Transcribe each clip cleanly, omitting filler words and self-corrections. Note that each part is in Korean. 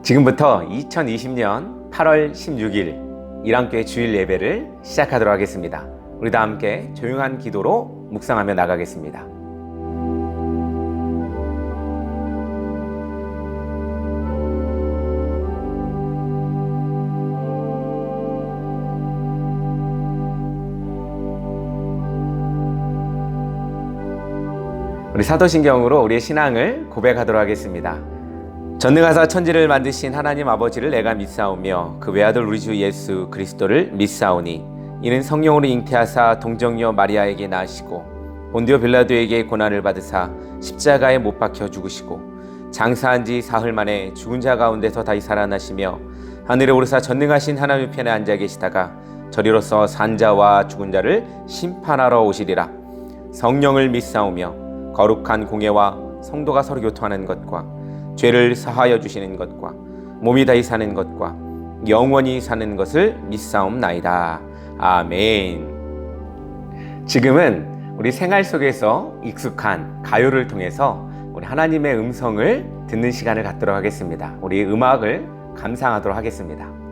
지금부터 2020년 8월 16일 일안교회 주일 예배를 시작하도록 하겠습니다. 우리 다 함께 조용한 기도로 묵상하며 나가겠습니다. 우리 사도신경으로 우리의 신앙을 고백하도록 하겠습니다. 전능하사 천지를 만드신 하나님 아버지를 내가 믿사오며 그 외아들 우리 주 예수 그리스도를 믿사오니 이는 성령으로 잉태하사 동정녀 마리아에게 낳으시고 본디오 빌라도에게 고난을 받으사 십자가에 못 박혀 죽으시고 장사한 지 사흘 만에 죽은 자 가운데서 다시 살아나시며 하늘에 오르사 전능하신 하나님 편에 앉아 계시다가 저리로서 산 자와 죽은 자를 심판하러 오시리라. 성령을 믿사오며 거룩한 공예와 성도가 서로 교통하는 것과 죄를 사하여 주시는 것과 몸이 다시 사는 것과 영원히 사는 것을 믿사옵나이다. 아멘. 지금은 우리 생활 속에서 익숙한 가요를 통해서 우리 하나님의 음성을 듣는 시간을 갖도록 하겠습니다. 우리 음악을 감상하도록 하겠습니다.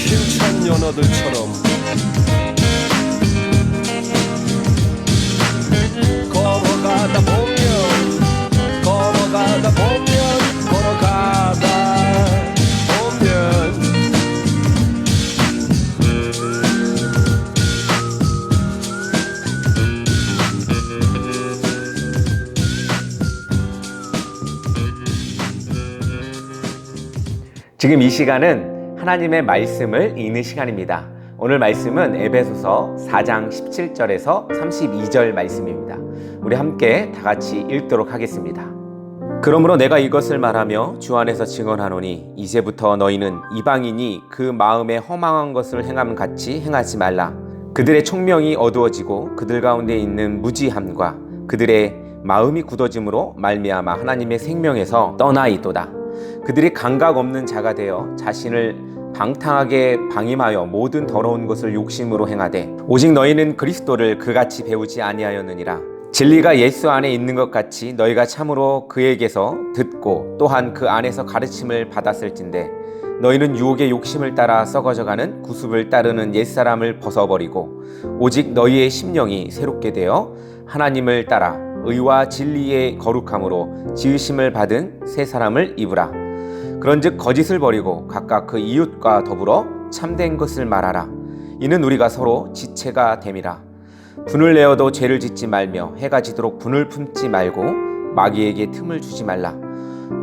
힘찬 연어들처럼 걸어가다 보면 걸어가다 보면 걸어가다 보면 지금 이 시간은 하나님의 말씀을 읽는 시간입니다. 오늘 말씀은 에베소서 4장 17절에서 32절 말씀입니다. 우리 함께 다 같이 읽도록 하겠습니다. 그러므로 내가 이것을 말하며 주 안에서 증언하노니 이제부터 너희는 이방인이 그 마음에 허망한 것을 행함 같이 행하지 말라. 그들의 총명이 어두워지고 그들 가운데 있는 무지함과 그들의 마음이 굳어짐으로 말미암아 하나님의 생명에서 떠나 있도다. 그들이 감각 없는 자가 되어 자신을 방탕하게 방임하여 모든 더러운 것을 욕심으로 행하되 오직 너희는 그리스도를 그같이 배우지 아니하였느니라. 진리가 예수 안에 있는 것 같이 너희가 참으로 그에게서 듣고 또한 그 안에서 가르침을 받았을진데 너희는 유혹의 욕심을 따라 썩어져가는 구습을 따르는 옛사람을 벗어버리고 오직 너희의 심령이 새롭게 되어 하나님을 따라 의와 진리의 거룩함으로 지으심을 받은 새 사람을 입으라. 그런즉 거짓을 버리고 각각 그 이웃과 더불어 참된 것을 말하라. 이는 우리가 서로 지체가 됨이라. 분을 내어도 죄를 짓지 말며 해가 지도록 분을 품지 말고 마귀에게 틈을 주지 말라.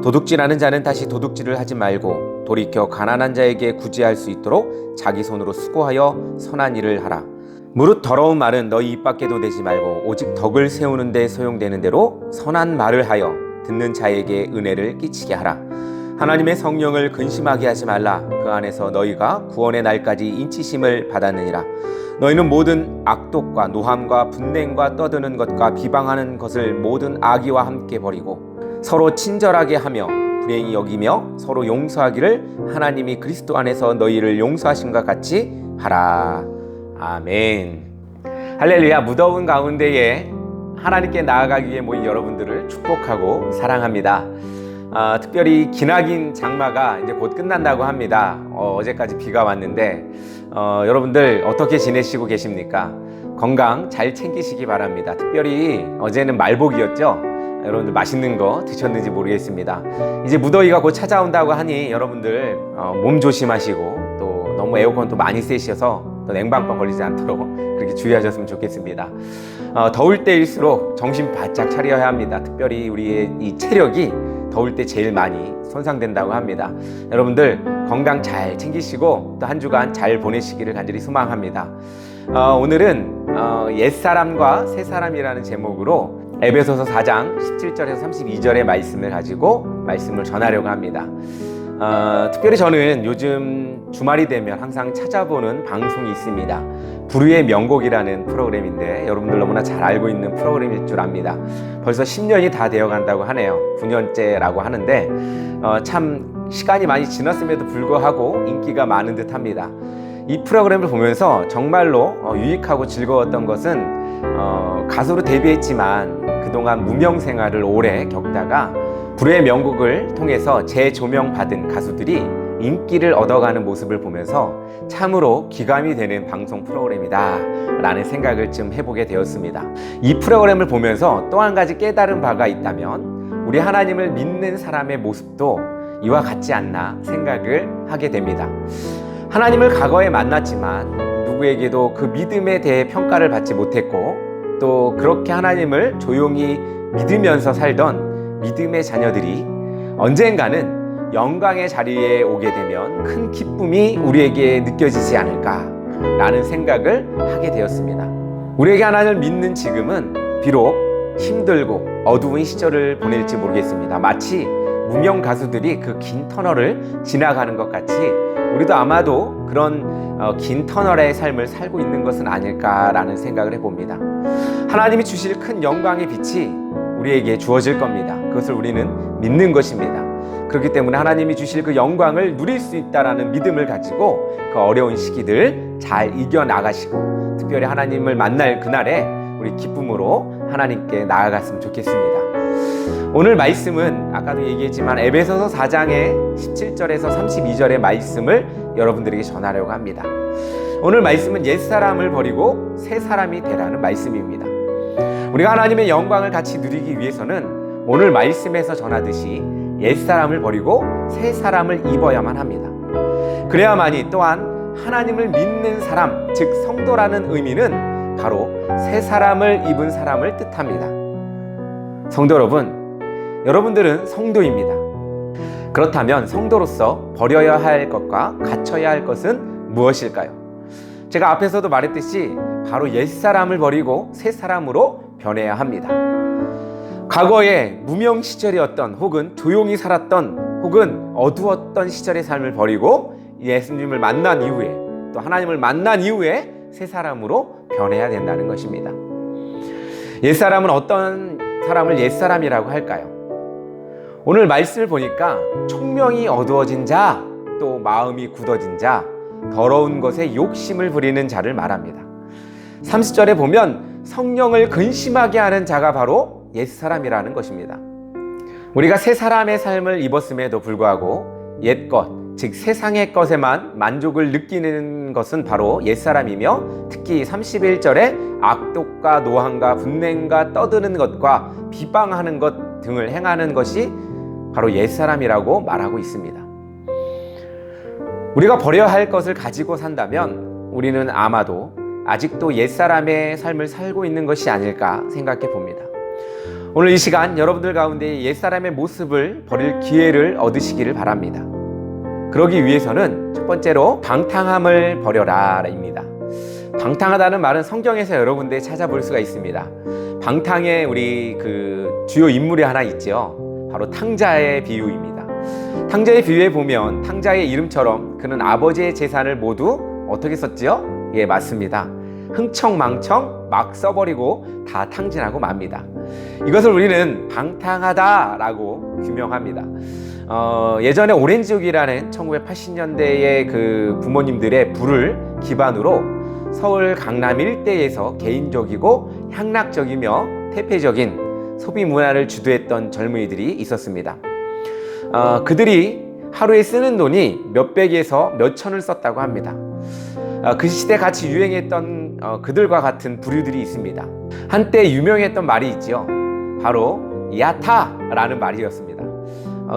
도둑질하는 자는 다시 도둑질을 하지 말고 돌이켜 가난한 자에게 구제할 수 있도록 자기 손으로 수고하여 선한 일을 하라. 무릇 더러운 말은 너희 입 밖에도 내지 말고 오직 덕을 세우는 데 소용되는 대로 선한 말을 하여 듣는 자에게 은혜를 끼치게 하라. 하나님의 성령을 근심하게 하지 말라. 그 안에서 너희가 구원의 날까지 인치심을 받았느니라. 너희는 모든 악독과 노함과 분냉과 떠드는 것과 비방하는 것을 모든 악의와 함께 버리고 서로 친절하게 하며 불행히 여기며 서로 용서하기를 하나님이 그리스도 안에서 너희를 용서하심과 같이 하라. 아멘. 할렐루야. 무더운 가운데에 하나님께 나아가기 위해 모인 여러분들을 축복하고 사랑합니다. 특별히 기나긴 장마가 이제 곧 끝난다고 합니다. 어제까지 비가 왔는데 여러분들 어떻게 지내시고 계십니까? 건강 잘 챙기시기 바랍니다. 특별히 어제는 말복이었죠? 여러분들 맛있는 거 드셨는지 모르겠습니다. 이제 무더위가 곧 찾아온다고 하니 여러분들 몸 조심하시고 또 너무 에어컨 또 많이 쐬셔서 또 냉방병 걸리지 않도록 그렇게 주의하셨으면 좋겠습니다. 더울 때일수록 정신 바짝 차려야 합니다. 특별히 우리의 이 체력이 더울 때 제일 많이 손상된다고 합니다. 여러분들 건강 잘 챙기시고 또 한 주간 잘 보내시기를 간절히 소망합니다. 오늘은 옛사람과 새사람이라는 제목으로 에베소서 4장 17절에서 32절의 말씀을 가지고 말씀을 전하려고 합니다. 특별히 저는 요즘 주말이 되면 항상 찾아보는 방송이 있습니다. 불후의 명곡이라는 프로그램인데 여러분들 너무나 잘 알고 있는 프로그램일 줄 압니다. 벌써 10년이 다 되어 간다고 하네요. 9년째라고 하는데 참 시간이 많이 지났음에도 불구하고 인기가 많은 듯 합니다. 이 프로그램을 보면서 정말로 유익하고 즐거웠던 것은 가수로 데뷔했지만 그동안 무명 생활을 오래 겪다가 불후의 명곡을 통해서 재조명받은 가수들이 인기를 얻어가는 모습을 보면서 참으로 귀감이 되는 방송 프로그램이다 라는 생각을 좀 해보게 되었습니다. 이 프로그램을 보면서 또 한 가지 깨달은 바가 있다면 우리 하나님을 믿는 사람의 모습도 이와 같지 않나 생각을 하게 됩니다. 하나님을 과거에 만났지만 누구에게도 그 믿음에 대해 평가를 받지 못했고 또 그렇게 하나님을 조용히 믿으면서 살던 믿음의 자녀들이 언젠가는 영광의 자리에 오게 되면 큰 기쁨이 우리에게 느껴지지 않을까라는 생각을 하게 되었습니다. 우리에게 하나님을 믿는 지금은 비록 힘들고 어두운 시절을 보낼지 모르겠습니다. 마치 무명 가수들이 그 긴 터널을 지나가는 것 같이 우리도 아마도 그런 긴 터널의 삶을 살고 있는 것은 아닐까라는 생각을 해봅니다. 하나님이 주실 큰 영광의 빛이 우리에게 주어질 겁니다. 그것을 우리는 믿는 것입니다. 그렇기 때문에 하나님이 주실 그 영광을 누릴 수 있다는 믿음을 가지고 그 어려운 시기들 잘 이겨나가시고 특별히 하나님을 만날 그날에 우리 기쁨으로 하나님께 나아갔으면 좋겠습니다. 오늘 말씀은 아까도 얘기했지만 에베소서 4장의 17절에서 32절의 말씀을 여러분들에게 전하려고 합니다. 오늘 말씀은 옛사람을 버리고 새 사람이 되라는 말씀입니다. 우리가 하나님의 영광을 같이 누리기 위해서는 오늘 말씀에서 전하듯이 옛사람을 버리고 새 사람을 입어야만 합니다. 그래야만이 또한 하나님을 믿는 사람, 즉 성도라는 의미는 바로 새 사람을 입은 사람을 뜻합니다. 성도 여러분, 여러분들은 성도입니다. 그렇다면 성도로서 버려야 할 것과 갖춰야 할 것은 무엇일까요? 제가 앞에서도 말했듯이 바로 옛사람을 버리고 새 사람으로 변해야 합니다. 과거에 무명 시절이었던 혹은 조용히 살았던 혹은 어두웠던 시절의 삶을 버리고 예수님을 만난 이후에 또 하나님을 만난 이후에 새 사람으로 변해야 된다는 것입니다. 옛사람은 어떤 사람을 옛사람이라고 할까요? 오늘 말씀을 보니까 총명이 어두워진 자, 또 마음이 굳어진 자, 더러운 것에 욕심을 부리는 자를 말합니다. 30절에 보면 성령을 근심하게 하는 자가 바로 옛사람이라는 것입니다. 우리가 새 사람의 삶을 입었음에도 불구하고 옛것, 즉 세상의 것에만 만족을 느끼는 것은 바로 옛사람이며 특히 31절에 악독과 노함과 분냉과 떠드는 것과 비방하는 것 등을 행하는 것이 바로 옛사람이라고 말하고 있습니다. 우리가 버려야 할 것을 가지고 산다면 우리는 아마도 아직도 옛사람의 삶을 살고 있는 것이 아닐까 생각해 봅니다. 오늘 이 시간 여러분들 가운데 옛사람의 모습을 버릴 기회를 얻으시기를 바랍니다. 그러기 위해서는 첫 번째로 방탕함을 버려라입니다. 방탕하다는 말은 성경에서 여러 군데 찾아볼 수가 있습니다. 방탕에 우리 주요 인물이 하나 있죠. 바로 탕자의 비유입니다. 탕자의 비유에 보면 탕자의 이름처럼 그는 아버지의 재산을 모두 어떻게 썼지요? 예, 맞습니다. 흥청망청 막 써버리고 다 탕진하고 맙니다. 이것을 우리는 방탕하다라고 규명합니다. 예전에 오렌지족이라는 1980년대의 그 부모님들의 부를 기반으로 서울 강남 일대에서 개인적이고 향락적이며 퇴폐적인 소비 문화를 주도했던 젊은이들이 있었습니다. 그들이 하루에 쓰는 돈이 몇백에서 몇천을 썼다고 합니다. 그 시대 같이 유행했던 그들과 같은 부류들이 있습니다. 한때 유명했던 말이 있죠. 바로 야타라는 말이었습니다.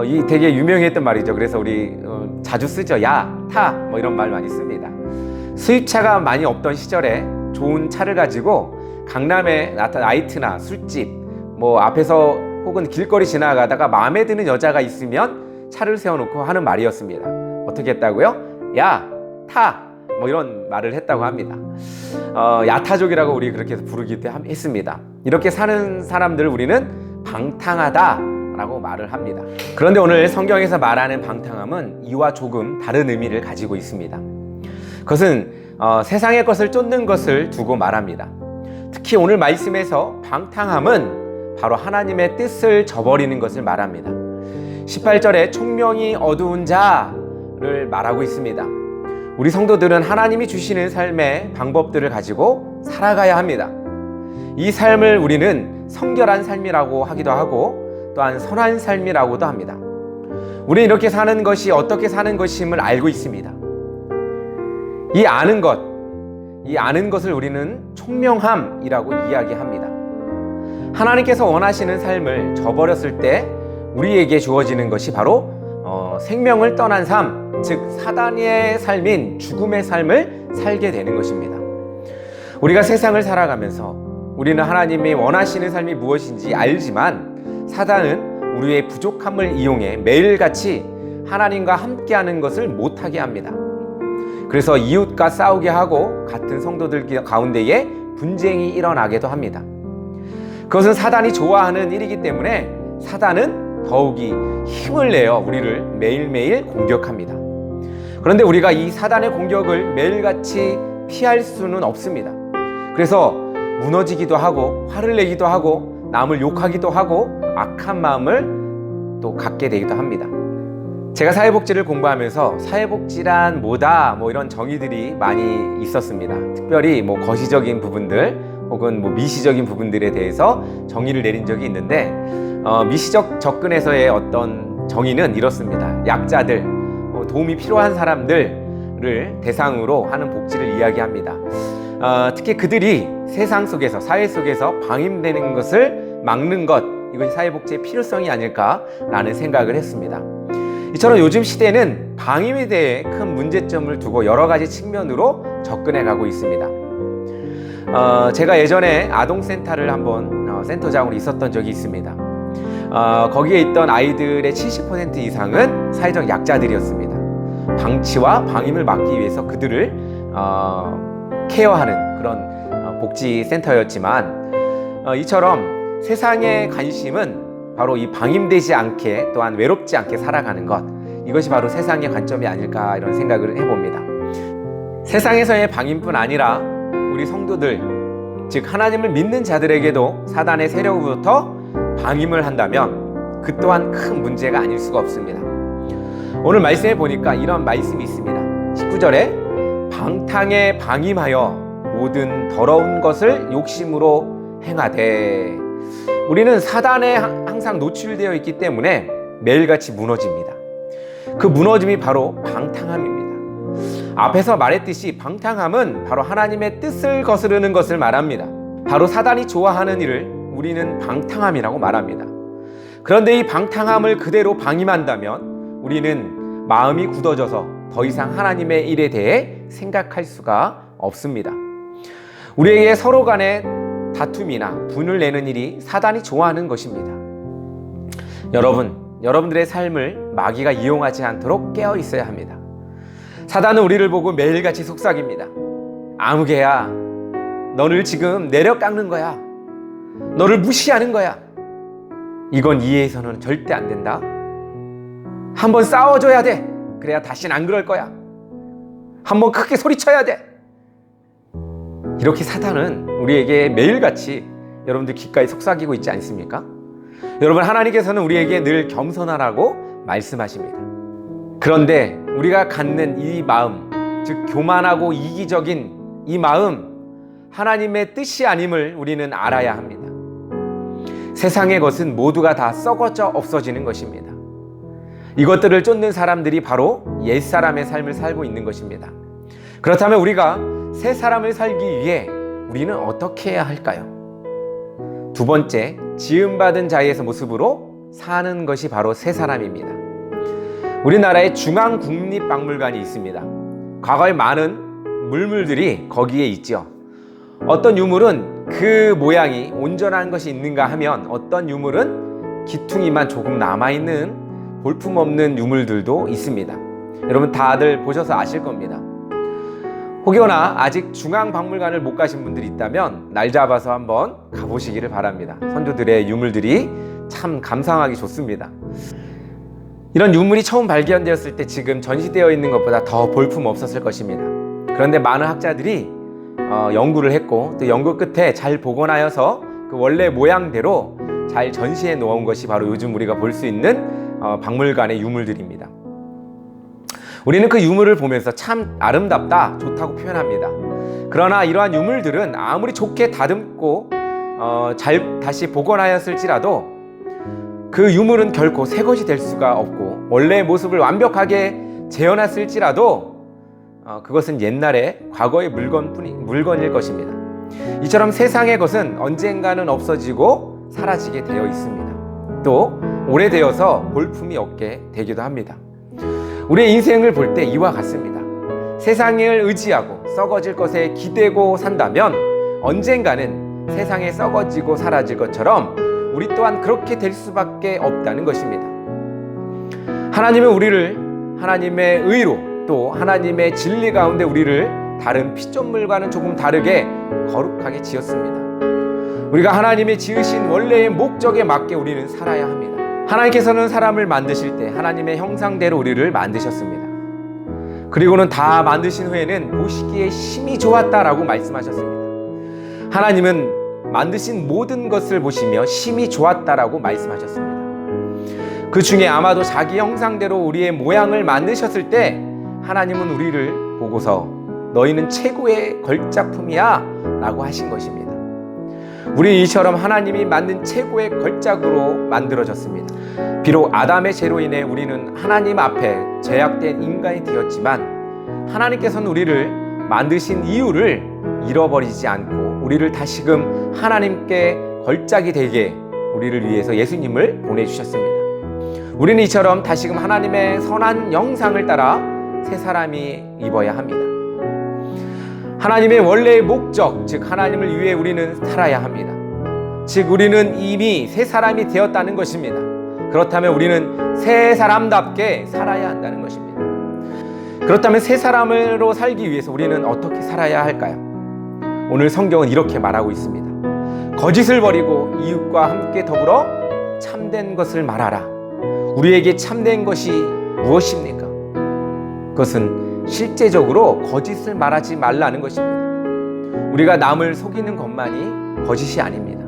이 되게 유명했던 말이죠. 그래서 우리 자주 쓰죠. 야, 타, 뭐 이런 말 많이 씁니다. 수입차가 많이 없던 시절에 좋은 차를 가지고 강남에 나이트나 술집, 뭐 앞에서 혹은 길거리 지나가다가 마음에 드는 여자가 있으면 차를 세워놓고 하는 말이었습니다. 어떻게 했다고요? 야, 타, 뭐 이런 말을 했다고 합니다. 야타족이라고 우리 그렇게 부르기도 했습니다. 이렇게 사는 사람들을 우리는 방탕하다라고 말을 합니다. 그런데 오늘 성경에서 말하는 방탕함은 이와 조금 다른 의미를 가지고 있습니다. 그것은 세상의 것을 쫓는 것을 두고 말합니다. 특히 오늘 말씀에서 방탕함은 바로 하나님의 뜻을 저버리는 것을 말합니다. 18절에 총명이 어두운 자를 말하고 있습니다. 우리 성도들은 하나님이 주시는 삶의 방법들을 가지고 살아가야 합니다. 이 삶을 우리는 성결한 삶이라고 하기도 하고 또한 선한 삶이라고도 합니다. 우리는 이렇게 사는 것이 어떻게 사는 것임을 알고 있습니다. 이 아는 것을 우리는 총명함이라고 이야기합니다. 하나님께서 원하시는 삶을 저버렸을 때 우리에게 주어지는 것이 바로 생명을 떠난 삶, 즉 사단의 삶인 죽음의 삶을 살게 되는 것입니다. 우리가 세상을 살아가면서 우리는 하나님이 원하시는 삶이 무엇인지 알지만 사단은 우리의 부족함을 이용해 매일같이 하나님과 함께하는 것을 못하게 합니다. 그래서 이웃과 싸우게 하고 같은 성도들 가운데에 분쟁이 일어나기도 합니다. 그것은 사단이 좋아하는 일이기 때문에 사단은 더욱이 힘을 내어 우리를 매일매일 공격합니다. 그런데 우리가 이 사단의 공격을 매일같이 피할 수는 없습니다. 그래서 무너지기도 하고 화를 내기도 하고 남을 욕하기도 하고 악한 마음을 또 갖게 되기도 합니다. 제가 사회복지를 공부하면서 사회복지란 뭐다 뭐 이런 정의들이 많이 있었습니다. 특별히 뭐 거시적인 부분들 혹은 뭐 미시적인 부분들에 대해서 정의를 내린 적이 있는데 미시적 접근에서의 어떤 정의는 이렇습니다. 약자들, 도움이 필요한 사람들을 대상으로 하는 복지를 이야기합니다. 특히 그들이 세상 속에서, 사회 속에서 방임되는 것을 막는 것, 이것이 사회복지의 필요성이 아닐까라는 생각을 했습니다. 이처럼 요즘 시대는 방임에 대해 큰 문제점을 두고 여러 가지 측면으로 접근해 가고 있습니다. 제가 예전에 아동센터를 한번 센터장으로 있었던 적이 있습니다. 거기에 있던 아이들의 70% 이상은 사회적 약자들이었습니다. 방치와 방임을 막기 위해서 그들을 케어하는 그런 복지센터였지만, 이처럼 세상의 관심은 바로 이 방임되지 않게, 또한 외롭지 않게 살아가는 것, 이것이 바로 세상의 관점이 아닐까, 이런 생각을 해봅니다. 세상에서의 방임뿐 아니라 우리 성도들, 즉 하나님을 믿는 자들에게도 사단의 세력으로부터 방임을 한다면 그 또한 큰 문제가 아닐 수가 없습니다. 오늘 말씀에 보니까 이런 말씀이 있습니다. 19절에 방탕에 방임하여 모든 더러운 것을 욕심으로 행하되, 우리는 사단에 항상 노출되어 있기 때문에 매일같이 무너집니다. 그 무너짐이 바로 방탕함입니다. 앞에서 말했듯이 방탕함은 바로 하나님의 뜻을 거스르는 것을 말합니다. 바로 사단이 좋아하는 일을 우리는 방탕함이라고 말합니다. 그런데 이 방탕함을 그대로 방임한다면 우리는 마음이 굳어져서 더 이상 하나님의 일에 대해 생각할 수가 없습니다. 우리에게 서로 간에 다툼이나 분을 내는 일이 사단이 좋아하는 것입니다. 여러분들의 삶을 마귀가 이용하지 않도록 깨어 있어야 합니다. 사단은 우리를 보고 매일같이 속삭입니다. 아무개야, 너를 지금 내려 깎는 거야. 너를 무시하는 거야. 이건 이해해서는 절대 안 된다. 한번 싸워줘야 돼. 그래야 다시는 안 그럴 거야. 한번 크게 소리쳐야 돼. 이렇게 사단은 우리에게 매일같이 여러분들 귓가에 속삭이고 있지 않습니까? 여러분, 하나님께서는 우리에게 늘 겸손하라고 말씀하십니다. 그런데 우리가 갖는 이 마음, 즉 교만하고 이기적인 이 마음, 하나님의 뜻이 아님을 우리는 알아야 합니다. 세상의 것은 모두가 다 썩어져 없어지는 것입니다. 이것들을 쫓는 사람들이 바로 옛사람의 삶을 살고 있는 것입니다. 그렇다면 우리가 새 사람을 살기 위해 우리는 어떻게 해야 할까요? 두 번째, 지음받은 자의 모습으로 사는 것이 바로 새 사람입니다. 우리나라에 중앙국립박물관이 있습니다. 과거에 많은 물물들이 거기에 있죠. 어떤 유물은 그 모양이 온전한 것이 있는가 하면, 어떤 유물은 기퉁이만 조금 남아있는 볼품없는 유물들도 있습니다. 여러분 다들 보셔서 아실 겁니다. 혹여나 아직 중앙박물관을 못 가신 분들이 있다면 날 잡아서 한번 가보시기를 바랍니다. 선조들의 유물들이 참 감상하기 좋습니다. 이런 유물이 처음 발견되었을 때 지금 전시되어 있는 것보다 더 볼품 없었을 것입니다. 그런데 많은 학자들이 연구를 했고, 또 연구 끝에 잘 복원하여서 그 원래 모양대로 잘 전시해 놓은 것이 바로 요즘 우리가 볼 수 있는 박물관의 유물들입니다. 우리는 그 유물을 보면서 참 아름답다, 좋다고 표현합니다. 그러나 이러한 유물들은 아무리 좋게 다듬고 잘 다시 복원하였을지라도 그 유물은 결코 새 것이 될 수가 없고, 원래의 모습을 완벽하게 재현했을지라도 그것은 옛날의 과거의 물건일 것입니다. 이처럼 세상의 것은 언젠가는 없어지고 사라지게 되어 있습니다. 또 오래되어서 볼품이 없게 되기도 합니다. 우리의 인생을 볼 때 이와 같습니다. 세상을 의지하고 썩어질 것에 기대고 산다면 언젠가는 세상에 썩어지고 사라질 것처럼 우리 또한 그렇게 될 수밖에 없다는 것입니다. 하나님은 우리를 하나님의 의로, 또 하나님의 진리 가운데 우리를 다른 피조물과는 조금 다르게 거룩하게 지었습니다. 우리가 하나님의 지으신 원래의 목적에 맞게 우리는 살아야 합니다. 하나님께서는 사람을 만드실 때 하나님의 형상대로 우리를 만드셨습니다. 그리고는 다 만드신 후에는 보시기에 심히 좋았다라고 말씀하셨습니다. 하나님은 만드신 모든 것을 보시며 심히 좋았다라고 말씀하셨습니다. 그 중에 아마도 자기 형상대로 우리의 모양을 만드셨을 때 하나님은 우리를 보고서 너희는 최고의 걸작품이야 라고 하신 것입니다. 우리 이처럼 하나님이 만든 최고의 걸작으로 만들어졌습니다. 비록 아담의 죄로 인해 우리는 하나님 앞에 죄악된 인간이 되었지만 하나님께서는 우리를 만드신 이유를 잃어버리지 않고 우리를 다시금 하나님께 걸작이 되게 우리를 위해서 예수님을 보내주셨습니다. 우리는 이처럼 다시금 하나님의 선한 영상을 따라 새 사람이 입어야 합니다. 하나님의 원래의 목적, 즉 하나님을 위해 우리는 살아야 합니다. 즉 우리는 이미 새 사람이 되었다는 것입니다. 그렇다면 우리는 새 사람답게 살아야 한다는 것입니다. 그렇다면 새 사람으로 살기 위해서 우리는 어떻게 살아야 할까요? 오늘 성경은 이렇게 말하고 있습니다. 거짓을 버리고 이웃과 함께 더불어 참된 것을 말하라. 우리에게 참된 것이 무엇입니까? 그것은 실제적으로 거짓을 말하지 말라는 것입니다. 우리가 남을 속이는 것만이 거짓이 아닙니다.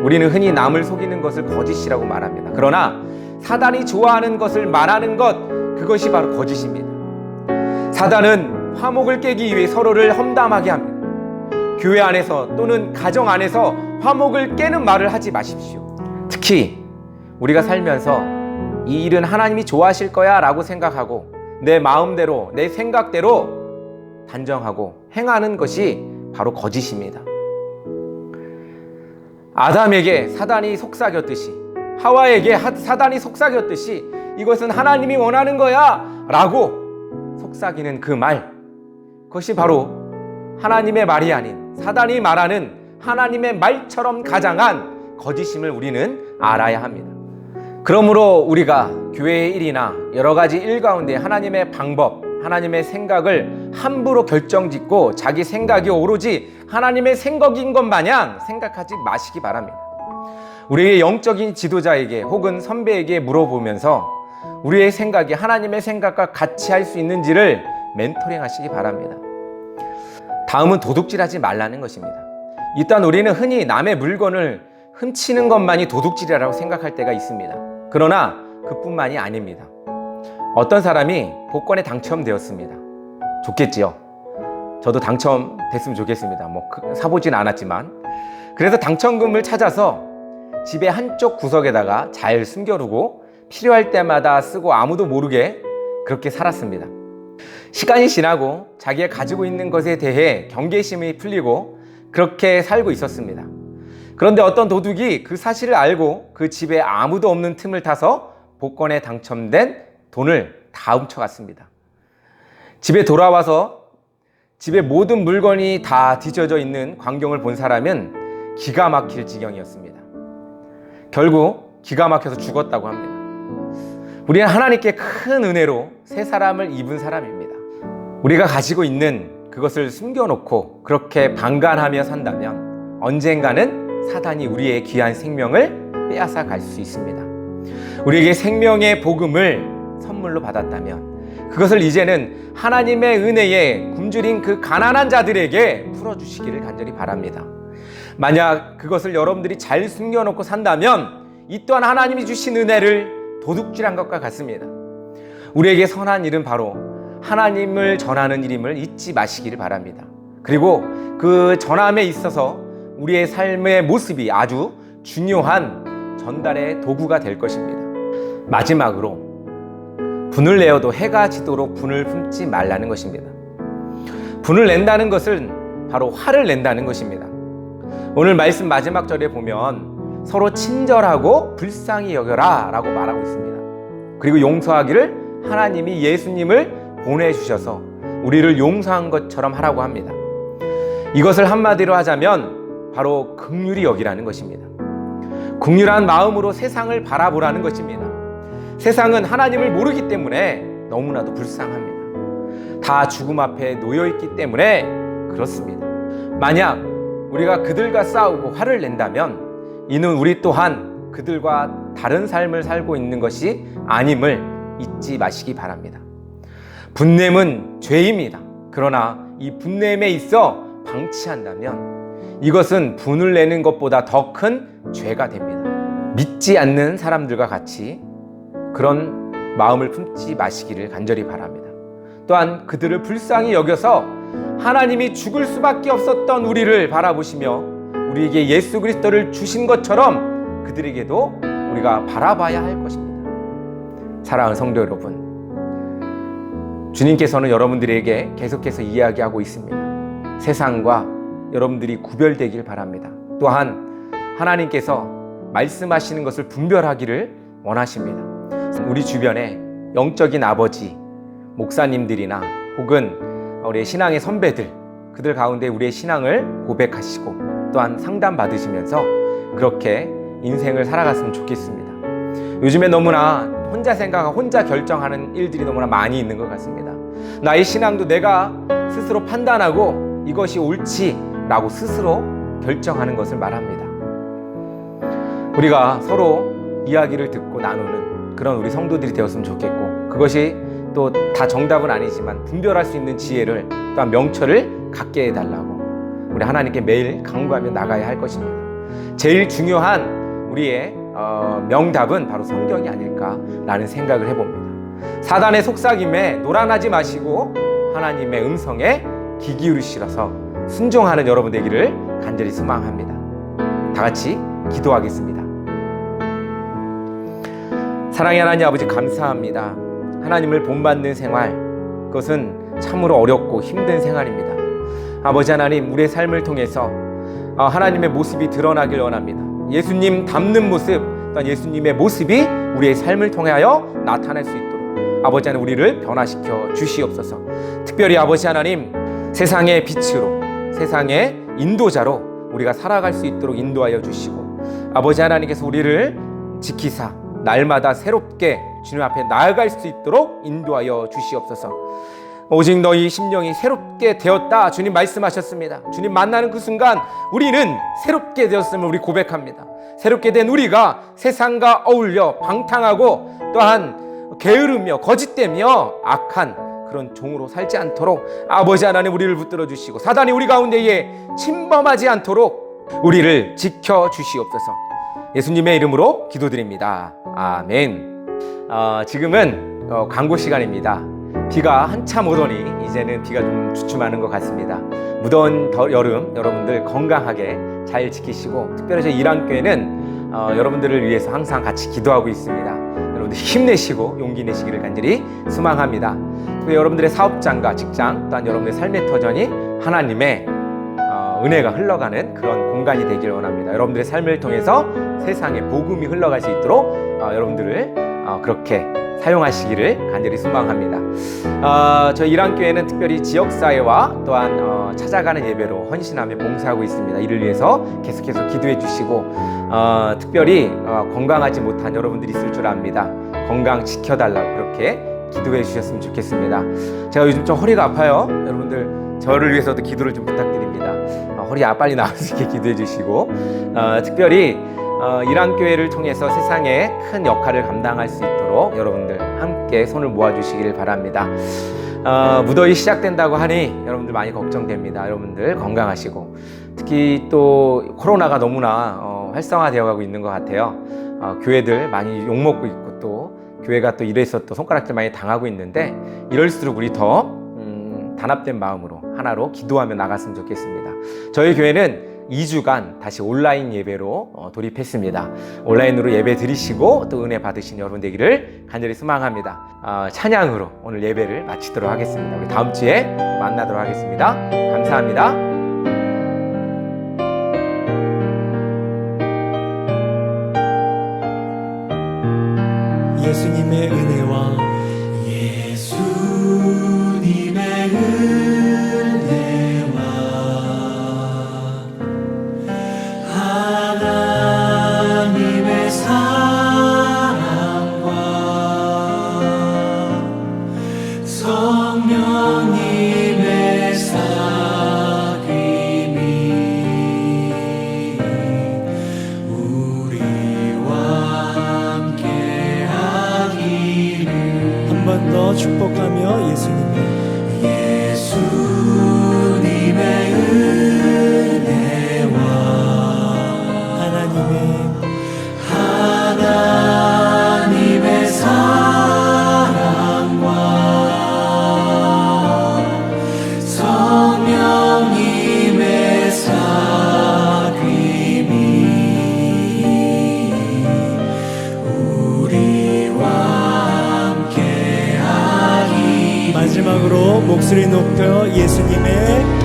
우리는 흔히 남을 속이는 것을 거짓이라고 말합니다. 그러나 사단이 좋아하는 것을 말하는 것, 그것이 바로 거짓입니다. 사단은 화목을 깨기 위해 서로를 험담하게 합니다. 교회 안에서 또는 가정 안에서 화목을 깨는 말을 하지 마십시오. 특히 우리가 살면서 이 일은 하나님이 좋아하실 거야 라고 생각하고 내 마음대로 내 생각대로 단정하고 행하는 것이 바로 거짓입니다. 아담에게 사단이 속삭였듯이 하와에게 사단이 속삭였듯이 이것은 하나님이 원하는 거야 라고 속삭이는 그 말, 그것이 바로 하나님의 말이 아닌 사단이 말하는 하나님의 말처럼 가장한 거짓임을 우리는 알아야 합니다. 그러므로 우리가 교회의 일이나 여러 가지 일 가운데 하나님의 방법, 하나님의 생각을 함부로 결정짓고 자기 생각이 오로지 하나님의 생각인 것 마냥 생각하지 마시기 바랍니다. 우리의 영적인 지도자에게 혹은 선배에게 물어보면서 우리의 생각이 하나님의 생각과 같이 할 수 있는지를 멘토링 하시기 바랍니다. 다음은 도둑질하지 말라는 것입니다. 일단 우리는 흔히 남의 물건을 훔치는 것만이 도둑질이라고 생각할 때가 있습니다. 그러나 그뿐만이 아닙니다. 어떤 사람이 복권에 당첨되었습니다. 좋겠지요. 저도 당첨됐으면 좋겠습니다. 사보진 않았지만. 그래서 당첨금을 찾아서 집의 한쪽 구석에다가 잘 숨겨두고 필요할 때마다 쓰고 아무도 모르게 그렇게 살았습니다. 시간이 지나고 자기가 가지고 있는 것에 대해 경계심이 풀리고 그렇게 살고 있었습니다. 그런데 어떤 도둑이 그 사실을 알고 그 집에 아무도 없는 틈을 타서 복권에 당첨된 돈을 다 훔쳐갔습니다. 집에 돌아와서 집에 모든 물건이 다 뒤져져 있는 광경을 본 사람은 기가 막힐 지경이었습니다. 결국 기가 막혀서 죽었다고 합니다. 우리는 하나님께 큰 은혜로 새 사람을 입은 사람입니다. 우리가 가지고 있는 그것을 숨겨놓고 그렇게 방관하며 산다면 언젠가는 사단이 우리의 귀한 생명을 빼앗아 갈 수 있습니다. 우리에게 생명의 복음을 선물로 받았다면 그것을 이제는 하나님의 은혜에 굶주린 그 가난한 자들에게 풀어주시기를 간절히 바랍니다. 만약 그것을 여러분들이 잘 숨겨놓고 산다면 이 또한 하나님이 주신 은혜를 도둑질한 것과 같습니다. 우리에게 선한 일은 바로 하나님을 전하는 일임을 잊지 마시기를 바랍니다. 그리고 그 전함에 있어서 우리의 삶의 모습이 아주 중요한 전달의 도구가 될 것입니다. 마지막으로 분을 내어도 해가 지도록 분을 품지 말라는 것입니다. 분을 낸다는 것은 바로 화를 낸다는 것입니다. 오늘 말씀 마지막 절에 보면 서로 친절하고 불쌍히 여겨라 라고 말하고 있습니다. 그리고 용서하기를 하나님이 예수님을 보내주셔서 우리를 용서한 것처럼 하라고 합니다. 이것을 한마디로 하자면 바로 긍휼히 여기라는 것입니다. 긍휼한 마음으로 세상을 바라보라는 것입니다. 세상은 하나님을 모르기 때문에 너무나도 불쌍합니다. 다 죽음 앞에 놓여있기 때문에 그렇습니다. 만약 우리가 그들과 싸우고 화를 낸다면 이는 우리 또한 그들과 다른 삶을 살고 있는 것이 아님을 잊지 마시기 바랍니다. 분냄은 죄입니다. 그러나 이 분냄에 있어 방치한다면 이것은 분을 내는 것보다 더 큰 죄가 됩니다. 믿지 않는 사람들과 같이 그런 마음을 품지 마시기를 간절히 바랍니다. 또한 그들을 불쌍히 여겨서 하나님이 죽을 수밖에 없었던 우리를 바라보시며 우리에게 예수 그리스도를 주신 것처럼 그들에게도 우리가 바라봐야 할 것입니다. 사랑하는 성도 여러분, 주님께서는 여러분들에게 계속해서 이야기하고 있습니다. 세상과 여러분들이 구별되길 바랍니다. 또한 하나님께서 말씀하시는 것을 분별하기를 원하십니다. 우리 주변에 영적인 아버지, 목사님들이나 혹은 우리의 신앙의 선배들, 그들 가운데 우리의 신앙을 고백하시고 또한 상담받으시면서 그렇게 인생을 살아갔으면 좋겠습니다. 요즘에 너무나 혼자 생각하고 혼자 결정하는 일들이 너무나 많이 있는 것 같습니다. 나의 신앙도 내가 스스로 판단하고 이것이 옳지라고 스스로 결정하는 것을 말합니다. 우리가 서로 이야기를 듣고 나누는 그런 우리 성도들이 되었으면 좋겠고, 그것이 또 다 정답은 아니지만 분별할 수 있는 지혜를 또한 명철을 갖게 해달라고 우리 하나님께 매일 간구하며 나가야 할 것입니다. 제일 중요한 우리의 명답은 바로 성경이 아닐까라는 생각을 해봅니다. 사단의 속삭임에 노란하지 마시고 하나님의 음성에 귀 기울이시라서 순종하는 여러분 되기를 간절히 소망합니다. 다 같이 기도하겠습니다. 사랑의 하나님 아버지, 감사합니다. 하나님을 본받는 생활, 그것은 참으로 어렵고 힘든 생활입니다. 아버지 하나님, 우리의 삶을 통해서 하나님의 모습이 드러나길 원합니다. 예수님 닮는 모습, 또한 예수님의 모습이 우리의 삶을 통하여 나타날 수 있도록 아버지 하나님, 우리를 변화시켜 주시옵소서. 특별히 아버지 하나님, 세상의 빛으로, 세상의 인도자로 우리가 살아갈 수 있도록 인도하여 주시고, 아버지 하나님께서 우리를 지키사 날마다 새롭게 주님 앞에 나아갈 수 있도록 인도하여 주시옵소서. 오직 너희 심령이 새롭게 되었다, 주님 말씀하셨습니다. 주님 만나는 그 순간 우리는 새롭게 되었음을 우리 고백합니다. 새롭게 된 우리가 세상과 어울려 방탕하고 또한 게으르며 거짓되며 악한 그런 종으로 살지 않도록 아버지 하나님 우리를 붙들어 주시고, 사단이 우리 가운데에 침범하지 않도록 우리를 지켜 주시옵소서. 예수님의 이름으로 기도드립니다. 아멘. 지금은 광고 시간입니다. 비가 한참 오더니 이제는 비가 좀 주춤하는 것 같습니다. 무더운 여름 여러분들 건강하게 잘 지키시고, 특별히 저희 일안교회는 여러분들을 위해서 항상 같이 기도하고 있습니다. 여러분들 힘내시고 용기 내시기를 간절히 소망합니다. 또 여러분들의 사업장과 직장, 또한 여러분들의 삶의 터전이 하나님의 은혜가 흘러가는 그런 공간이 되길 원합니다. 여러분들의 삶을 통해서 세상에 복음이 흘러갈 수 있도록 여러분들을 그렇게 사용하시기를 간절히 소망합니다. 저희 일안교회는 특별히 지역사회와 또한 찾아가는 예배로 헌신하며 봉사하고 있습니다. 이를 위해서 계속해서 기도해 주시고, 특별히 건강하지 못한 여러분들이 있을 줄 압니다. 건강 지켜달라고 그렇게 기도해 주셨으면 좋겠습니다. 제가 요즘 좀 허리가 아파요. 여러분들 저를 위해서도 기도를 좀 부탁드립니다. 허리 빨리 나을 수 있게 기도해 주시고, 특별히 일안교회를 통해서 세상에 큰 역할을 감당할 수 있도록 여러분들 함께 손을 모아주시기를 바랍니다. 무더위 시작된다고 하니 여러분들 많이 걱정됩니다. 여러분들 건강하시고, 특히 또 코로나가 너무나 활성화되어 가고 있는 것 같아요. 교회들 많이 욕먹고 있고, 또 교회가 또 이래서 또 손가락질 많이 당하고 있는데, 이럴수록 우리 더 단합된 마음으로 하나로 기도하며 나갔으면 좋겠습니다. 저희 교회는 2주간 다시 온라인 예배로 돌입했습니다. 온라인으로 예배 드리시고 또 은혜 받으신 여러분 되기를 간절히 소망합니다. 찬양으로 오늘 예배를 마치도록 하겠습니다. 우리 다음 주에 만나도록 하겠습니다. 감사합니다. 예수님의 은혜와 하나님의 사랑과 성령님의 사귐 목소리 높여 예수님의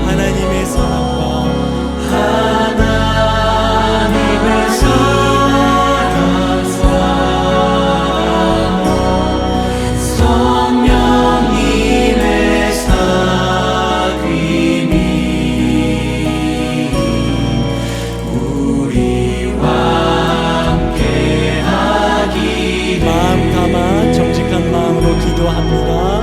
하나님의 마음 담아 정직한 마음으로 기도합니다.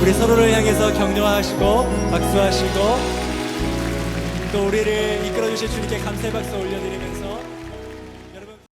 우리 서로를 향해서 격려하시고 박수하시고 또 우리를 이끌어주실 주님께 감사의 박수 올려드리면서